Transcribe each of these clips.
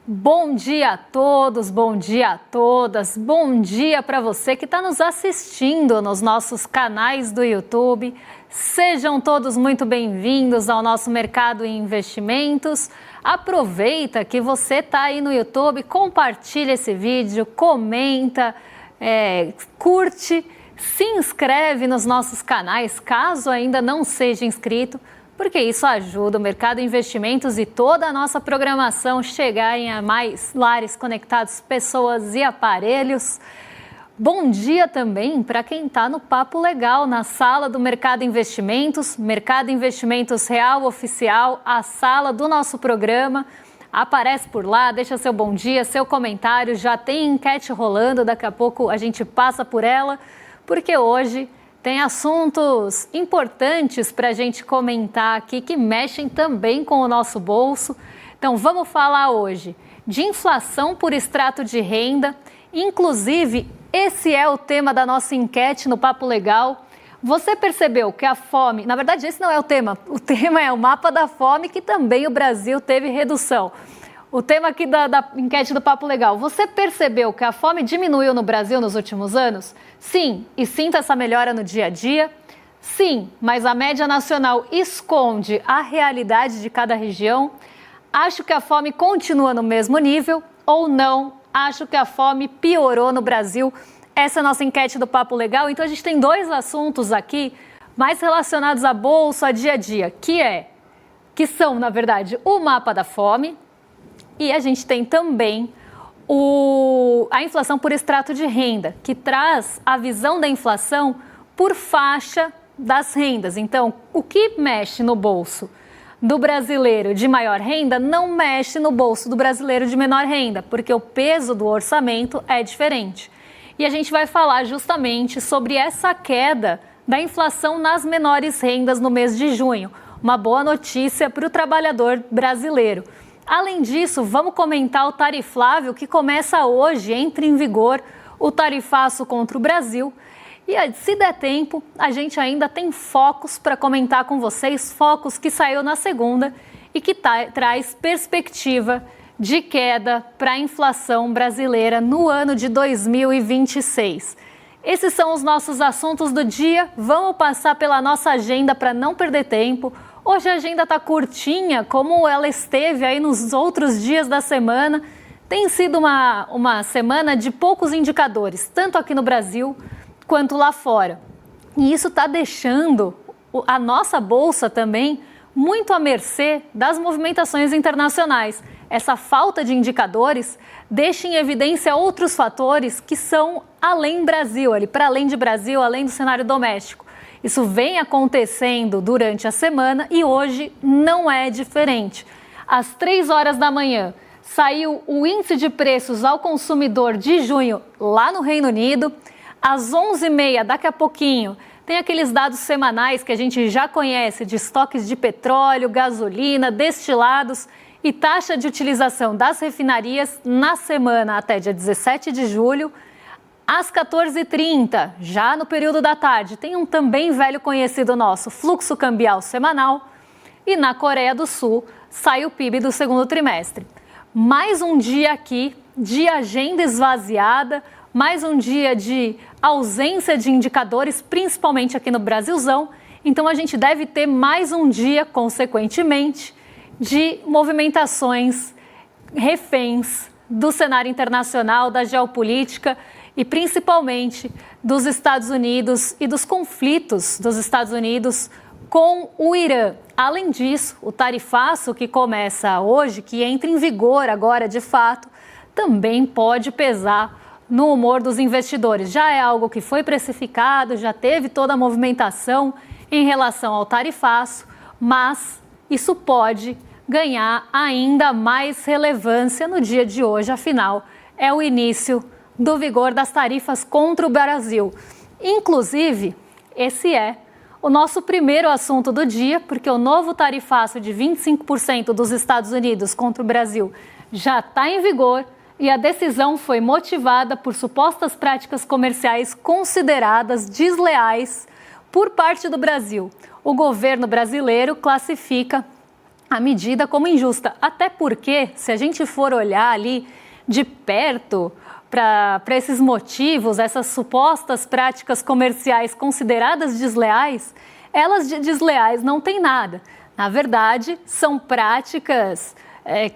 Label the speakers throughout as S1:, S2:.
S1: Bom dia a todos, bom dia a todas, bom dia para você que está nos assistindo nos nossos canais do YouTube. Sejam todos muito bem-vindos ao nosso Mercado em Investimentos. Aproveita que você está aí no YouTube, compartilha esse vídeo, comenta, curte, se inscreve nos nossos canais, caso ainda não seja inscrito, porque isso ajuda o Mercado em Investimentos e toda a nossa programação chegarem a mais lares conectados, pessoas e aparelhos. Bom dia também para quem está no Papo Legal, na sala do Mercado Mercado Investimentos Real Oficial, a sala do nosso programa. Aparece por lá, deixa seu bom dia, seu comentário, já tem enquete rolando, daqui a pouco a gente passa por ela, porque hoje tem assuntos importantes para a gente comentar aqui que mexem também com o nosso bolso. Então vamos falar hoje de inflação por extrato de renda. Inclusive, esse é o tema da nossa enquete no Papo Legal. Você percebeu que a fome... Na verdade, esse não é o tema é o mapa da fome, que também o Brasil teve redução. O tema aqui da enquete do Papo Legal. Você percebeu que a fome diminuiu no Brasil nos últimos anos? Sim, e sinta essa melhora no dia a dia? Sim, mas a média nacional esconde a realidade de cada região? Acho que a fome continua no mesmo nível ou não? Acho que a fome piorou no Brasil? Essa é a nossa enquete do Papo Legal. Então a gente tem dois assuntos aqui mais relacionados à bolsa, a dia a dia, que são, na verdade, o mapa da fome. E a gente tem também a inflação por extrato de renda, que traz a visão da inflação por faixa das rendas. Então, o que mexe no bolso do brasileiro de maior renda não mexe no bolso do brasileiro de menor renda, porque o peso do orçamento é diferente. E a gente vai falar justamente sobre essa queda da inflação nas menores rendas no mês de junho. Uma boa notícia para o trabalhador brasileiro. Além disso, vamos comentar o tarifável que começa hoje, entra em vigor o tarifaço contra o Brasil. E se der tempo, a gente ainda tem focos para comentar com vocês, focos que saiu na segunda e que traz perspectiva de queda para a inflação brasileira no ano de 2026. Esses são os nossos assuntos do dia. Vamos passar pela nossa agenda para não perder tempo. Hoje a agenda está curtinha, como ela esteve aí nos outros dias da semana. Tem sido uma semana de poucos indicadores, tanto aqui no Brasil quanto lá fora. E isso está deixando a nossa bolsa também muito à mercê das movimentações internacionais. Essa falta de indicadores deixa em evidência outros fatores que são além Brasil, ali para além de Brasil, além do cenário doméstico. Isso vem acontecendo durante a semana e hoje não é diferente. Às 3 horas da manhã, saiu o índice de preços ao consumidor de junho lá no Reino Unido. Às 11h30, daqui a pouquinho, tem aqueles dados semanais que a gente já conhece de estoques de petróleo, gasolina, destilados e taxa de utilização das refinarias na semana até dia 17 de julho. Às 14h30, já no período da tarde, tem um também velho conhecido nosso, fluxo cambial semanal. E na Coreia do Sul, sai o PIB do segundo trimestre. Mais um dia aqui de agenda esvaziada, mais um dia de ausência de indicadores, principalmente aqui no Brasilzão. Então a gente deve ter mais um dia, consequentemente, de movimentações reféns do cenário internacional, da geopolítica e principalmente dos Estados Unidos e dos conflitos dos Estados Unidos com o Irã. Além disso, o tarifaço que começa hoje, que entra em vigor agora de fato, também pode pesar no humor dos investidores. Já é algo que foi precificado, já teve toda a movimentação em relação ao tarifaço, mas isso pode ganhar ainda mais relevância no dia de hoje, afinal, é o início do vigor das tarifas contra o Brasil. Inclusive, esse é o nosso primeiro assunto do dia, porque o novo tarifaço de 25% dos Estados Unidos contra o Brasil já está em vigor e a decisão foi motivada por supostas práticas comerciais consideradas desleais por parte do Brasil. O governo brasileiro classifica a medida como injusta. Até porque, se a gente for olhar ali de perto para esses motivos, essas supostas práticas comerciais consideradas desleais, elas de desleais não têm nada. Na verdade, são práticas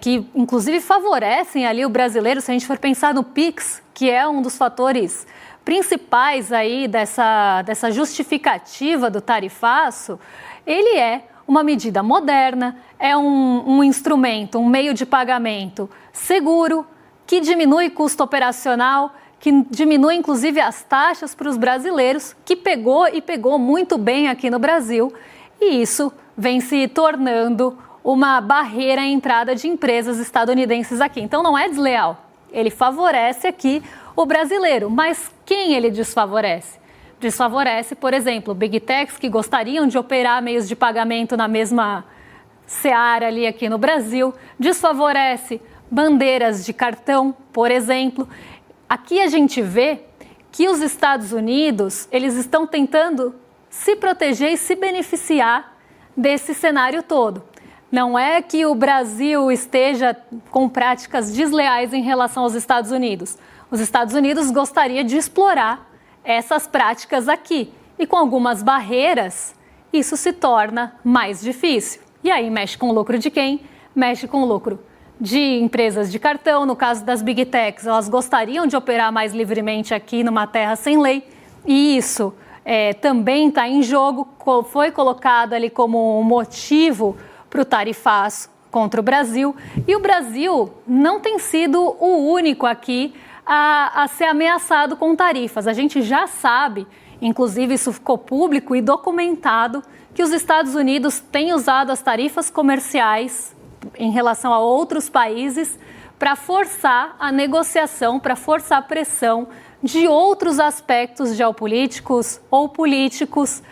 S1: que, inclusive, favorecem ali o brasileiro. Se a gente for pensar no PIX, que é um dos fatores principais aí dessa justificativa do tarifaço, ele é uma medida moderna, é um instrumento, um meio de pagamento seguro, que diminui custo operacional, que diminui inclusive as taxas para os brasileiros, que pegou muito bem aqui no Brasil, e isso vem se tornando uma barreira à entrada de empresas estadunidenses aqui. Então não é desleal, ele favorece aqui o brasileiro, mas quem ele desfavorece? Desfavorece, por exemplo, Big Techs que gostariam de operar meios de pagamento na mesma seara ali aqui no Brasil, desfavorece bandeiras de cartão, por exemplo. Aqui a gente vê que os Estados Unidos, eles estão tentando se proteger e se beneficiar desse cenário todo. Não é que o Brasil esteja com práticas desleais em relação aos Estados Unidos. Os Estados Unidos gostariam de explorar essas práticas aqui. E com algumas barreiras, isso se torna mais difícil. E aí mexe com o lucro de quem? Mexe com o lucro de empresas de cartão. No caso das Big Techs, elas gostariam de operar mais livremente aqui numa terra sem lei. E isso também está em jogo, foi colocado ali como um motivo para o tarifaço contra o Brasil. E o Brasil não tem sido o único aqui a ser ameaçado com tarifas. A gente já sabe, inclusive isso ficou público e documentado, que os Estados Unidos têm usado as tarifas comerciais em relação a outros países para forçar a negociação, para forçar a pressão de outros aspectos geopolíticos ou políticos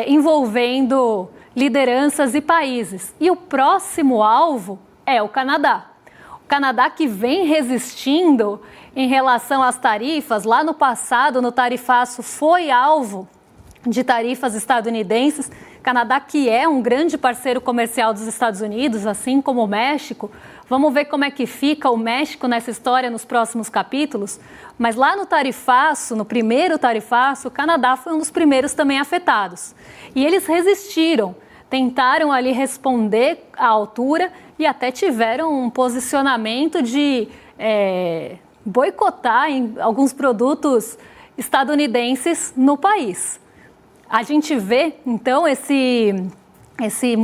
S1: envolvendo lideranças e países. E o próximo alvo é o Canadá. O Canadá que vem resistindo em relação às tarifas. Lá no passado, no tarifaço, foi alvo de tarifas estadunidenses. Canadá que é um grande parceiro comercial dos Estados Unidos, assim como o México. Vamos ver como é que fica o México nessa história nos próximos capítulos. Mas lá no tarifaço, no primeiro tarifaço, o Canadá foi um dos primeiros também afetados. E eles resistiram, tentaram ali responder à altura e até tiveram um posicionamento de boicotar alguns produtos estadunidenses no país. A gente vê, então,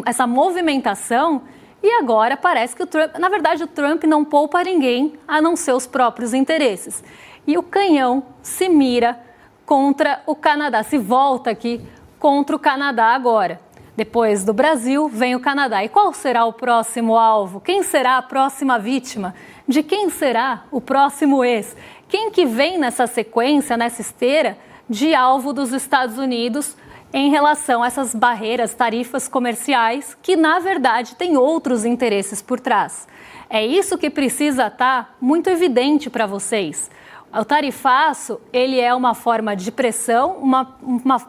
S1: essa movimentação e agora parece que o Trump, na verdade, o Trump não poupa ninguém a não ser os próprios interesses. E o canhão se mira contra o Canadá, se volta aqui contra o Canadá agora. Depois do Brasil, vem o Canadá. E qual será o próximo alvo? Quem será a próxima vítima? De quem será o próximo ex? Quem que vem nessa sequência, nessa esteira de alvo dos Estados Unidos em relação a essas barreiras, tarifas comerciais, que na verdade têm outros interesses por trás? É isso que precisa estar muito evidente para vocês. O tarifaço, ele é uma forma de pressão,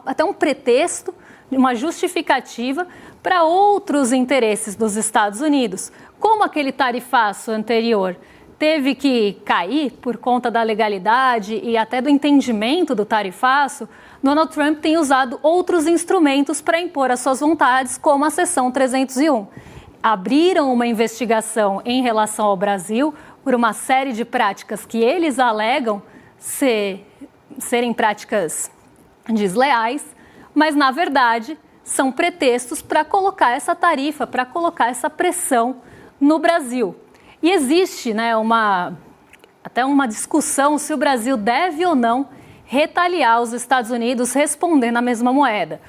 S1: até um pretexto, uma justificativa para outros interesses dos Estados Unidos. Como aquele tarifaço anterior teve que cair por conta da legalidade e até do entendimento do tarifaço, Donald Trump tem usado outros instrumentos para impor as suas vontades, como a Seção 301. Abriram uma investigação em relação ao Brasil por uma série de práticas que eles alegam serem práticas desleais, mas, na verdade, são pretextos para colocar essa tarifa, para colocar essa pressão no Brasil. E existe, até uma discussão se o Brasil deve ou não retaliar os Estados Unidos respondendo na mesma moeda.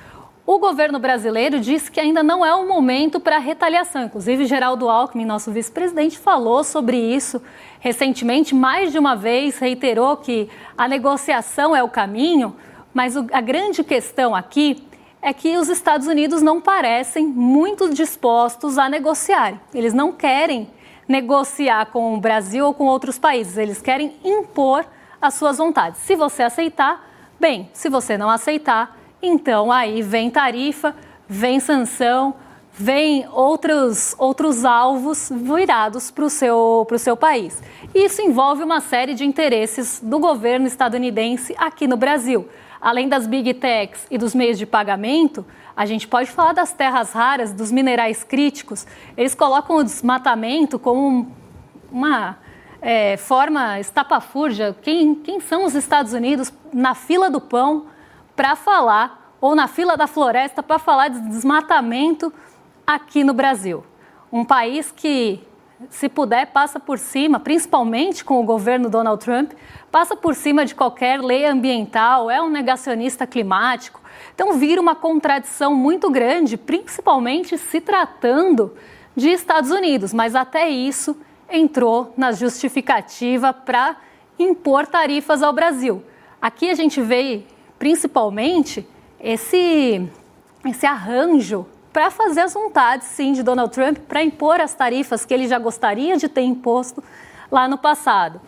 S1: O governo brasileiro diz que ainda não é o momento para retaliação. Inclusive, Geraldo Alckmin, nosso vice-presidente, falou sobre isso recentemente, mais de uma vez, reiterou que a negociação é o caminho, mas a grande questão aqui é que os Estados Unidos não parecem muito dispostos a negociar. Eles não querem negociar com o Brasil ou com outros países, eles querem impor as suas vontades. Se você aceitar, bem, se você não aceitar, então aí vem tarifa, vem sanção, vem outros alvos virados para o seu país. Isso envolve uma série de interesses do governo estadunidense aqui no Brasil. Além das big techs e dos meios de pagamento, a gente pode falar das terras raras, dos minerais críticos. Eles colocam o desmatamento como uma forma estapafúrdia. Quem são os Estados Unidos na fila do pão para falar, ou na fila da floresta para falar de desmatamento aqui no Brasil? Um país que, se puder, passa por cima, principalmente com o governo Donald Trump, passa por cima de qualquer lei ambiental, é um negacionista climático. Então vira uma contradição muito grande, principalmente se tratando de Estados Unidos, mas até isso entrou na justificativa para impor tarifas ao Brasil. Aqui a gente vê principalmente esse arranjo para fazer as vontades, sim, de Donald Trump, para impor as tarifas que ele já gostaria de ter imposto lá no passado.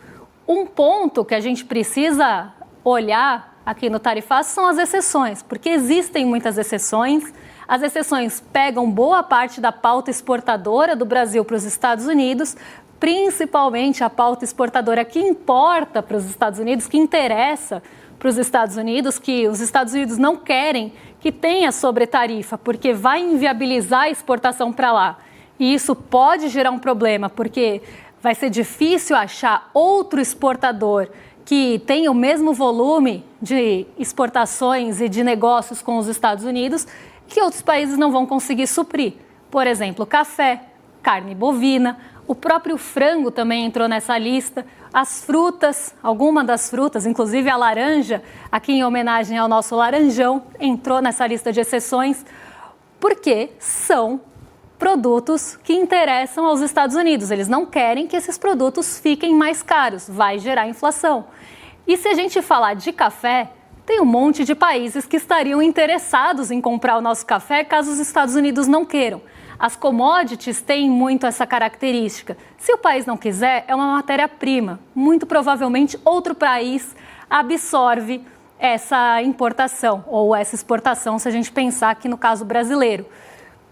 S1: Um ponto que a gente precisa olhar aqui no tarifaço são as exceções, porque existem muitas exceções. As exceções pegam boa parte da pauta exportadora do Brasil para os Estados Unidos, principalmente a pauta exportadora que importa para os Estados Unidos, que interessa para os Estados Unidos, que os Estados Unidos não querem que tenha sobretarifa, porque vai inviabilizar a exportação para lá. E isso pode gerar um problema, porque vai ser difícil achar outro exportador que tenha o mesmo volume de exportações e de negócios com os Estados Unidos, que outros países não vão conseguir suprir. Por exemplo, café, carne bovina, o próprio frango também entrou nessa lista. As frutas, alguma das frutas, inclusive a laranja, aqui em homenagem ao nosso laranjão, entrou nessa lista de exceções, porque são produtos que interessam aos Estados Unidos. Eles não querem que esses produtos fiquem mais caros, vai gerar inflação. E se a gente falar de café, tem um monte de países que estariam interessados em comprar o nosso café caso os Estados Unidos não queiram. As commodities têm muito essa característica. Se o país não quiser, é uma matéria-prima. Muito provavelmente outro país absorve essa importação ou essa exportação, se a gente pensar aqui no caso brasileiro.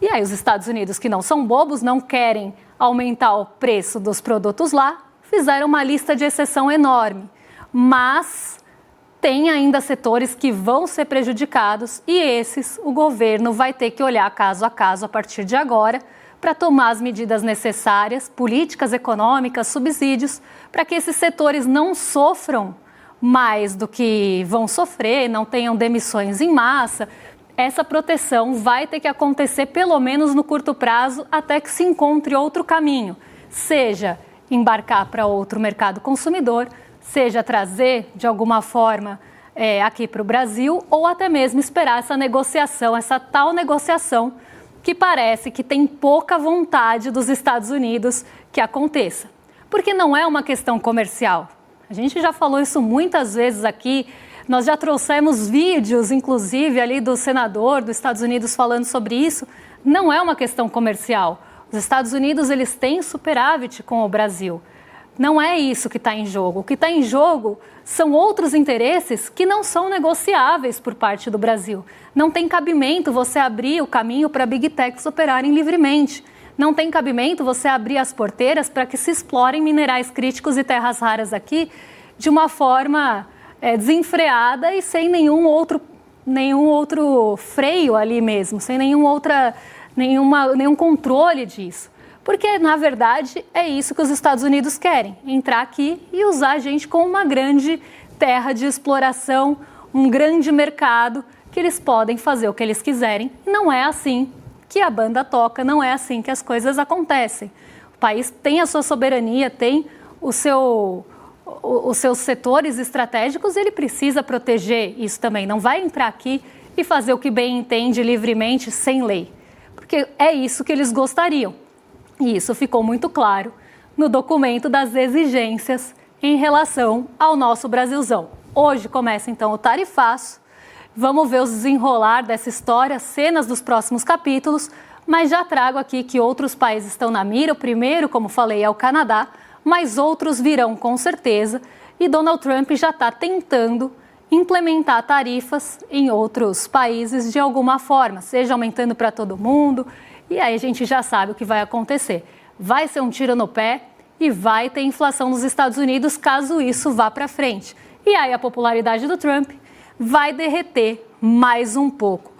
S1: E aí os Estados Unidos, que não são bobos, não querem aumentar o preço dos produtos lá, fizeram uma lista de exceção enorme. Mas tem ainda setores que vão ser prejudicados e esses o governo vai ter que olhar caso a caso a partir de agora para tomar as medidas necessárias, políticas econômicas, subsídios, para que esses setores não sofram mais do que vão sofrer, não tenham demissões em massa. Essa proteção vai ter que acontecer pelo menos no curto prazo até que se encontre outro caminho, seja embarcar para outro mercado consumidor, seja trazer de alguma forma aqui para o Brasil ou até mesmo esperar essa negociação, essa tal negociação que parece que tem pouca vontade dos Estados Unidos que aconteça. Porque não é uma questão comercial. A gente já falou isso muitas vezes aqui, nós já trouxemos vídeos, inclusive, ali do senador dos Estados Unidos falando sobre isso. Não é uma questão comercial. Os Estados Unidos, eles têm superávit com o Brasil. Não é isso que está em jogo. O que está em jogo são outros interesses que não são negociáveis por parte do Brasil. Não tem cabimento você abrir o caminho para Big Techs operarem livremente. Não tem cabimento você abrir as porteiras para que se explorem minerais críticos e terras raras aqui de uma forma desenfreada e sem nenhum outro freio ali mesmo, sem nenhum controle disso. Porque, na verdade, é isso que os Estados Unidos querem, entrar aqui e usar a gente como uma grande terra de exploração, um grande mercado que eles podem fazer o que eles quiserem. Não é assim que a banda toca, não é assim que as coisas acontecem. O país tem a sua soberania, tem os seus setores estratégicos, ele precisa proteger isso também. Não vai entrar aqui e fazer o que bem entende livremente, sem lei. Porque é isso que eles gostariam. E isso ficou muito claro no documento das exigências em relação ao nosso Brasilzão. Hoje começa então o tarifaço. Vamos ver os desenrolar dessa história, cenas dos próximos capítulos, mas já trago aqui que outros países estão na mira. O primeiro, como falei, é o Canadá, mas outros virão com certeza. E Donald Trump já está tentando implementar tarifas em outros países de alguma forma, seja aumentando para todo mundo. E aí a gente já sabe o que vai acontecer. Vai ser um tiro no pé e vai ter inflação nos Estados Unidos caso isso vá para frente. E aí a popularidade do Trump vai derreter mais um pouco.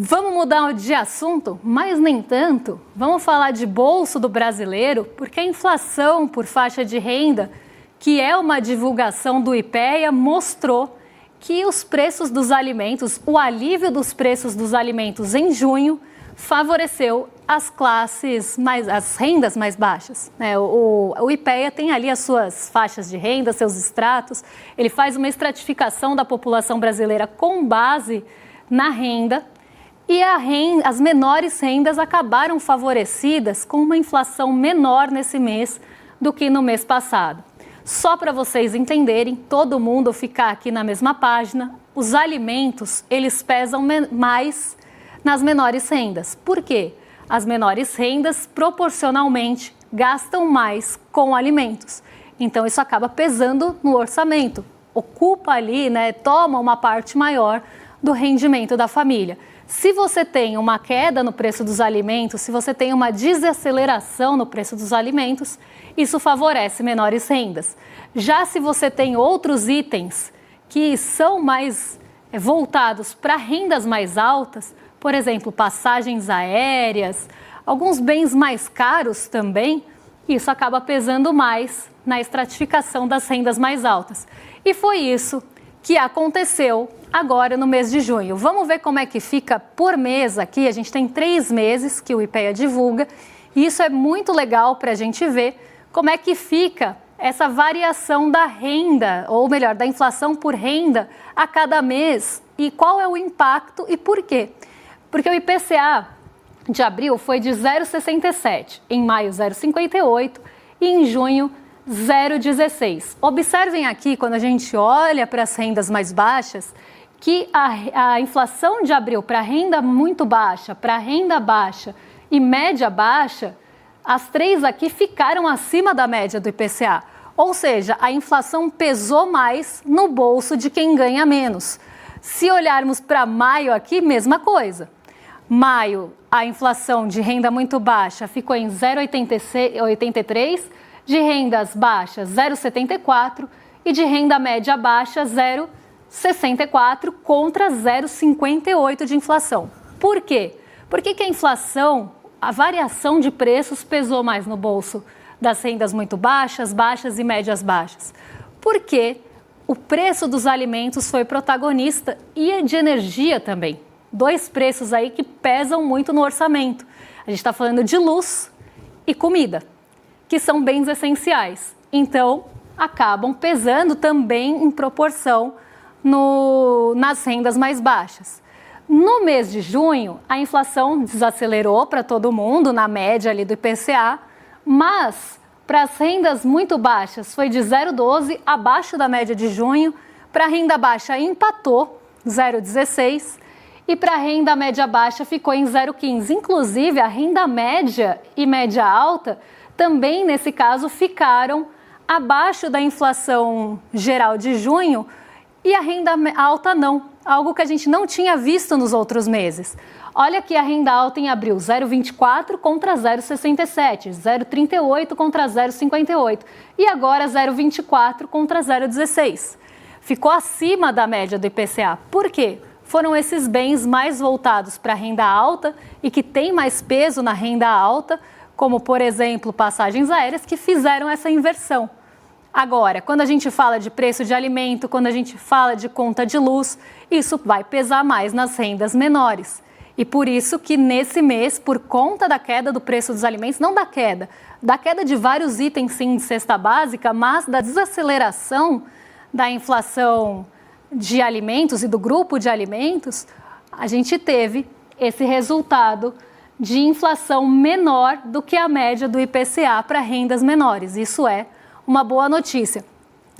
S1: Vamos mudar de assunto? Mas nem tanto. Vamos falar de bolso do brasileiro, porque a inflação por faixa de renda, que é uma divulgação do IPEA, mostrou que os preços dos alimentos, o alívio dos preços dos alimentos em junho, favoreceu as as rendas mais baixas. O IPEA tem ali as suas faixas de renda, seus estratos, ele faz uma estratificação da população brasileira com base na renda, e as menores rendas acabaram favorecidas com uma inflação menor nesse mês do que no mês passado. Só para vocês entenderem, todo mundo ficar aqui na mesma página, os alimentos, eles pesam mais nas menores rendas. Por quê? As menores rendas, proporcionalmente, gastam mais com alimentos. Então, isso acaba pesando no orçamento. Ocupa ali, toma uma parte maior do rendimento da família. Se você tem uma queda no preço dos alimentos, se você tem uma desaceleração no preço dos alimentos, isso favorece menores rendas. Já se você tem outros itens que são mais voltados para rendas mais altas, por exemplo, passagens aéreas, alguns bens mais caros também, isso acaba pesando mais na estratificação das rendas mais altas. E foi isso que aconteceu agora no mês de junho. Vamos ver como é que fica por mês aqui. A gente tem 3 meses que o IPEA divulga e isso é muito legal para a gente ver como é que fica essa variação da renda, ou melhor, da inflação por renda a cada mês e qual é o impacto e por quê. Porque o IPCA de abril foi de 0,67, em maio 0,58 e em junho 0,16. Observem aqui, quando a gente olha para as rendas mais baixas, que a inflação de abril para renda muito baixa, para renda baixa e média baixa, as 3 aqui ficaram acima da média do IPCA. Ou seja, a inflação pesou mais no bolso de quem ganha menos. Se olharmos para maio aqui, mesma coisa. Maio, a inflação de renda muito baixa ficou em 0,83, de rendas baixas 0,74 e de renda média baixa 0,64 contra 0,58 de inflação. Por quê? Por que a inflação, a variação de preços pesou mais no bolso das rendas muito baixas, baixas e médias baixas? Porque o preço dos alimentos foi protagonista e de energia também. 2 preços aí que pesam muito no orçamento. A gente está falando de luz e comida, que são bens essenciais. Então, acabam pesando também em proporção nas rendas mais baixas. No mês de junho, a inflação desacelerou para todo mundo, na média ali do IPCA, mas para as rendas muito baixas foi de 0,12, abaixo da média de junho. Para a renda baixa empatou, 0,16, e para a renda média baixa ficou em 0,15. Inclusive, a renda média e média alta também, nesse caso, ficaram abaixo da inflação geral de junho e a renda alta não, algo que a gente não tinha visto nos outros meses. Olha aqui a renda alta em abril, 0,24 contra 0,67, 0,38 contra 0,58 e agora 0,24 contra 0,16. Ficou acima da média do IPCA. Por quê? Foram esses bens mais voltados para a renda alta e que tem mais peso na renda alta, como, por exemplo, passagens aéreas, que fizeram essa inversão. Agora, quando a gente fala de preço de alimento, quando a gente fala de conta de luz, isso vai pesar mais nas rendas menores. E por isso que nesse mês, por conta da queda do preço dos alimentos, não da queda de vários itens sim de cesta básica, mas da desaceleração da inflação de alimentos e do grupo de alimentos, a gente teve esse resultado de inflação menor do que a média do IPCA para rendas menores. Isso é uma boa notícia.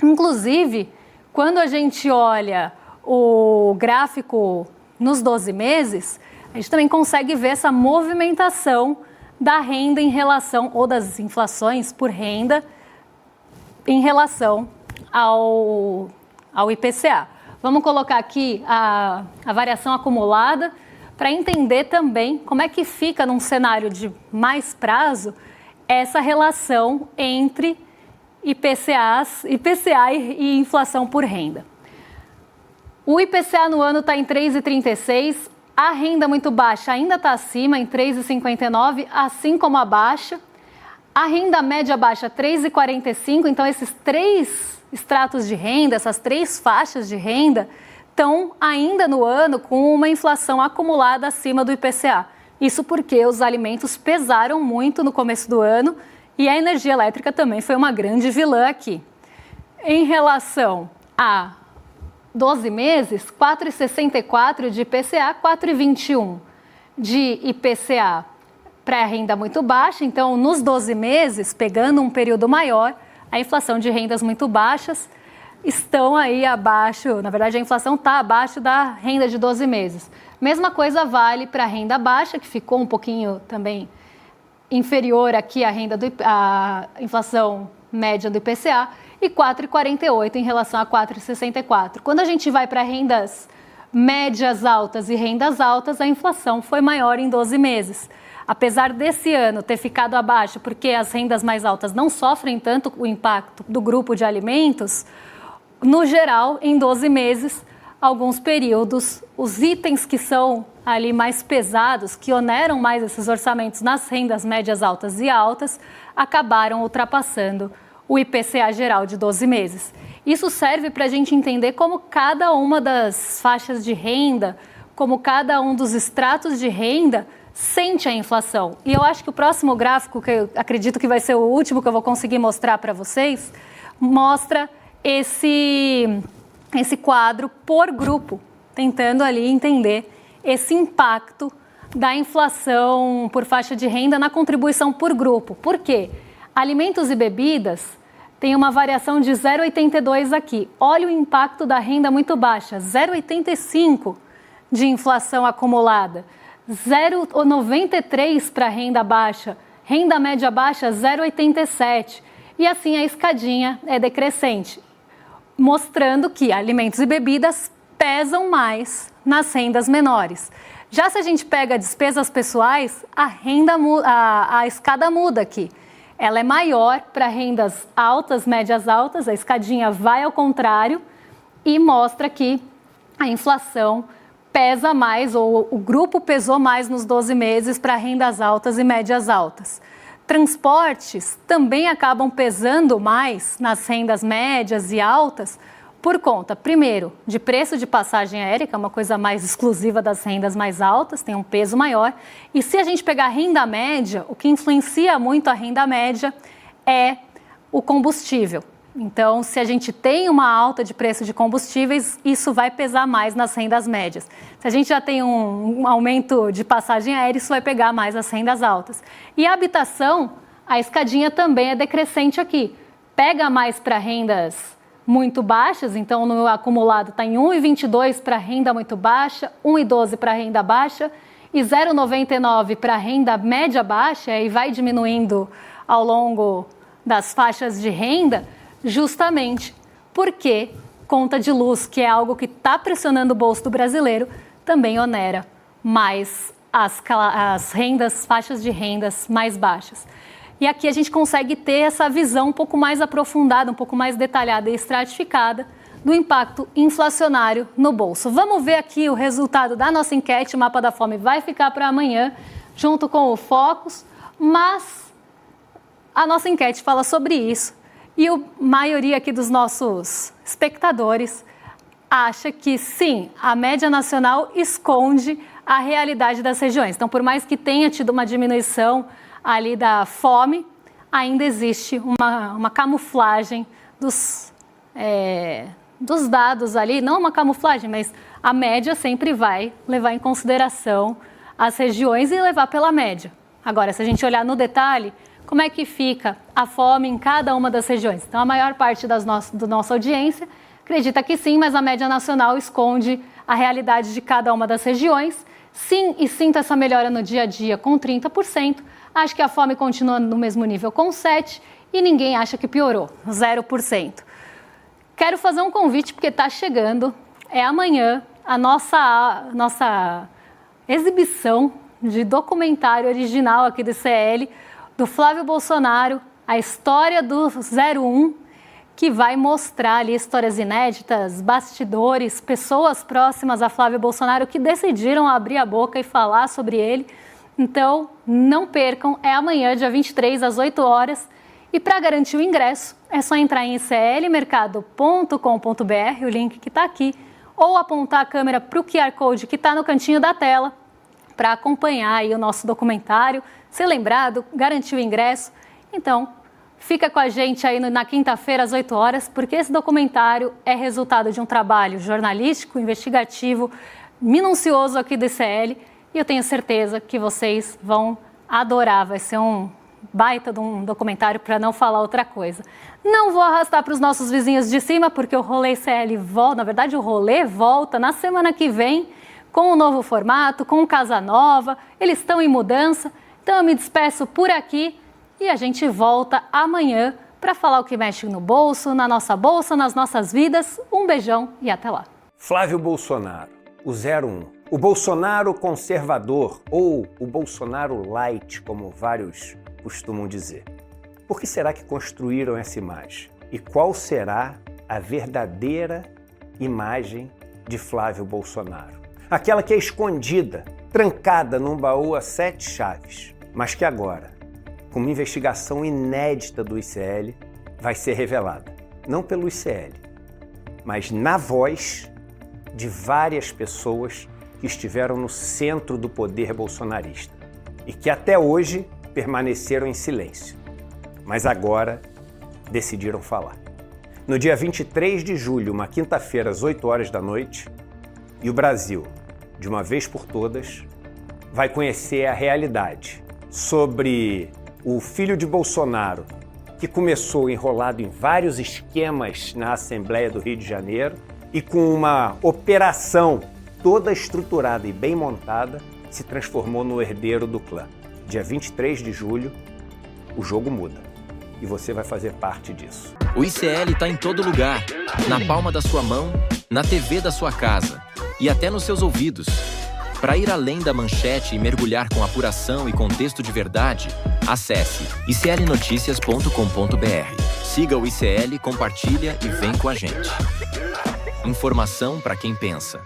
S1: Inclusive, quando a gente olha o gráfico nos 12 meses, a gente também consegue ver essa movimentação da renda em relação, ou das inflações por renda, em relação ao IPCA. Vamos colocar aqui a variação acumulada para entender também como é que fica num cenário de mais prazo essa relação entre IPCA e inflação por renda. O IPCA no ano está em 3,36, a renda muito baixa ainda está acima, em 3,59, assim como a baixa. A renda média baixa 3,45, então esses três estratos de renda, essas três faixas de renda, estão ainda no ano com uma inflação acumulada acima do IPCA. Isso porque os alimentos pesaram muito no começo do ano e a energia elétrica também foi uma grande vilã aqui. Em relação a 12 meses, 4,64 de IPCA, 4,21 de IPCA para a renda muito baixa. Então, nos 12 meses, pegando um período maior, a inflação de rendas muito baixas estão aí abaixo, na verdade a inflação está abaixo da renda de 12 meses. Mesma coisa vale para a renda baixa, que ficou um pouquinho também inferior aqui à inflação média do IPCA, e 4,48 em relação a 4,64. Quando a gente vai para rendas médias altas e rendas altas, a inflação foi maior em 12 meses. Apesar desse ano ter ficado abaixo, porque as rendas mais altas não sofrem tanto o impacto do grupo de alimentos, no geral, em 12 meses, alguns períodos, os itens que são ali mais pesados, que oneram mais esses orçamentos nas rendas médias altas e altas, acabaram ultrapassando o IPCA geral de 12 meses. Isso serve para a gente entender como cada uma das faixas de renda, como cada um dos estratos de renda sente a inflação. E eu acho que o próximo gráfico, que eu acredito que vai ser o último que eu vou conseguir mostrar para vocês, mostra esse quadro por grupo, tentando ali entender esse impacto da inflação por faixa de renda na contribuição por grupo. Por quê? Alimentos e bebidas tem uma variação de 0,82 aqui. Olha o impacto da renda muito baixa, 0,85 de inflação acumulada, 0,93 para renda baixa, renda média baixa 0,87. E assim a escadinha é decrescente, mostrando que alimentos e bebidas pesam mais nas rendas menores. Já se a gente pega despesas pessoais, a escada muda aqui. Ela é maior para rendas altas, médias altas, a escadinha vai ao contrário e mostra que a inflação pesa mais, ou o grupo pesou mais nos 12 meses para rendas altas e médias altas. Transportes também acabam pesando mais nas rendas médias e altas por conta, primeiro, de preço de passagem aérea, que é uma coisa mais exclusiva das rendas mais altas, tem um peso maior. E se a gente pegar a renda média, o que influencia muito a renda média é o combustível. Então, se a gente tem uma alta de preço de combustíveis, isso vai pesar mais nas rendas médias. Se a gente já tem um aumento de passagem aérea, isso vai pegar mais as rendas altas. E a habitação, a escadinha também é decrescente aqui. Pega mais para rendas muito baixas, então no acumulado está em 1,22 para renda muito baixa, 1,12 para renda baixa e 0,99 para renda média baixa, e vai diminuindo ao longo das faixas de renda, justamente porque conta de luz, que é algo que está pressionando o bolso do brasileiro, também onera mais as rendas, faixas de rendas mais baixas. E aqui a gente consegue ter essa visão um pouco mais aprofundada, um pouco mais detalhada e estratificada do impacto inflacionário no bolso. Vamos ver aqui o resultado da nossa enquete. O Mapa da Fome vai ficar para amanhã, junto com o Focus, mas a nossa enquete fala sobre isso. E a maioria aqui dos nossos espectadores acha que sim, a média nacional esconde a realidade das regiões. Então, por mais que tenha tido uma diminuição ali da fome, ainda existe uma camuflagem dos dados ali, não uma camuflagem, mas a média sempre vai levar em consideração as regiões e levar pela média. Agora, se a gente olhar no detalhe, como é que fica a fome em cada uma das regiões? Então, a maior parte da nossa audiência acredita que sim, mas a média nacional esconde a realidade de cada uma das regiões. Sim, e sinto essa melhora no dia a dia com 30%. Acho que a fome continua no mesmo nível com 7% e ninguém acha que piorou, 0%. Quero fazer um convite porque está chegando, é amanhã, a nossa exibição de documentário original aqui do ICL, do Flávio Bolsonaro, a história do 01, que vai mostrar ali histórias inéditas, bastidores, pessoas próximas a Flávio Bolsonaro que decidiram abrir a boca e falar sobre ele. Então, não percam, é amanhã, dia 23, às 8 horas. E para garantir o ingresso, é só entrar em iclmercado.com.br, o link que está aqui, ou apontar a câmera para o QR Code que está no cantinho da tela, para acompanhar aí o nosso documentário, ser lembrado, garantir o ingresso. Então, fica com a gente aí na quinta-feira, às 8 horas, porque esse documentário é resultado de um trabalho jornalístico, investigativo, minucioso aqui do ICL, e eu tenho certeza que vocês vão adorar. Vai ser um baita de um documentário, para não falar outra coisa. Não vou arrastar para os nossos vizinhos de cima, porque o Rolê ICL volta, na verdade o Rolê volta na semana que vem, com um novo formato, com Casa Nova, eles estão em mudança, então eu me despeço por aqui e a gente volta amanhã para falar o que mexe no bolso, na nossa bolsa, nas nossas vidas. Um beijão e até lá.
S2: Flávio Bolsonaro, o 01. O Bolsonaro conservador, ou o Bolsonaro light, como vários costumam dizer. Por que será que construíram essa imagem? E qual será a verdadeira imagem de Flávio Bolsonaro? Aquela que é escondida, trancada num baú a 7 chaves, mas que agora, com uma investigação inédita do ICL, vai ser revelada. Não pelo ICL, mas na voz de várias pessoas que estiveram no centro do poder bolsonarista e que até hoje permaneceram em silêncio, mas agora decidiram falar. No dia 23 de julho, uma quinta-feira, às 8 horas da noite, e o Brasil, de uma vez por todas, vai conhecer a realidade sobre o filho de Bolsonaro, que começou enrolado em vários esquemas na Assembleia do Rio de Janeiro e com uma operação toda estruturada e bem montada, se transformou no herdeiro do clã. Dia 23 de julho, o jogo muda e você vai fazer parte disso.
S3: O ICL está em todo lugar, na palma da sua mão, na TV da sua casa e até nos seus ouvidos. Para ir além da manchete e mergulhar com apuração e contexto de verdade, acesse iclnoticias.com.br. Siga o ICL, compartilha e vem com a gente. Informação para quem pensa.